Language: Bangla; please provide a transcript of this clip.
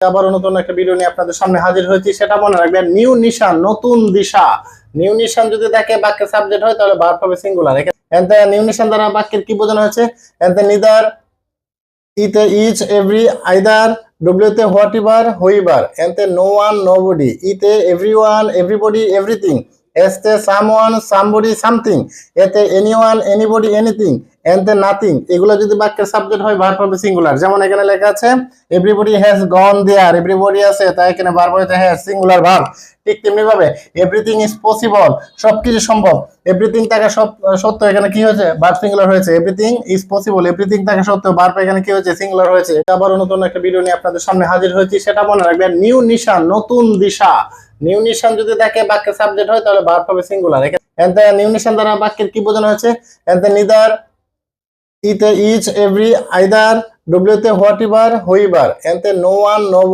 আবার নতুন একটা ভিডিও নিয়ে আপনাদের সামনে হাজির হয়েছি। সেটা মনে রাখবেন, নিউ নিশান, নতুন দিশা। নিউ নিশান যদি দেখে বাক্যের সাবজেক্ট হয় তাহলে ভার্ব হবে সিঙ্গুলার। এখানে নিউ নিশান দ্বারা বাক্যের কি বোঝানো হয়েছে? এখানে নিদার, ইতে ইচ, এভরি, আইদার, ডব্লিউতে হোয়াট এভার, হুইভার, এতে নো ওয়ান, নোবডি, ইতে এভরিওয়ান, এভরিবডি, এভরিথিং, এসতে সামওয়ান, সামবডি, সামথিং, এতে এনিওয়ান, এনিবডি, এনিথিং, এতে নাথিং। এগুলো যদি বাক্যের সাবজেক্ট হয় ভার্ব হবে সিঙ্গুলার। যেমন এখানে লেখা আছে everybody has gone there, everybody আছে, তাই এখানে ভার্ব হয়েছে হ্যাজ, সিঙ্গুলার ভার্ব। ঠিক তেমনি ভাবে এভরিথিং ইজ পসিবল, সবকিছু সম্ভব। এভরিথিং তাকে সত্য, এখানে কি হয়েছে? ভার্ব সিঙ্গুলার হয়েছে। এভরিথিং ইজ পসিবল, এভরিথিং তাকে সত্য, ভার্ব এখানে কি হয়েছে? সিঙ্গুলার হয়েছে। আবার নতুন একটা ভিডিও নিয়ে আপনাদের সামনে হাজির হয়েছি। সেটা মনে রাখবেন, নিউ নিশান, নতুন দিশা। নিউ নিশান যদি দেখে বাক্যের সাবজেক্ট হয় তাহলে ভার্ব হবে সিঙ্গুলার। এখানে নিউ নিশান দ্বারা বাক্যের কি বোঝানো হয়েছে? এখানে নিদার, ইতে ইচ, এভরি, আইদার, ডব্লিউতে হোয়াট এভার, হুইভার, এতে নো ওয়ান, নো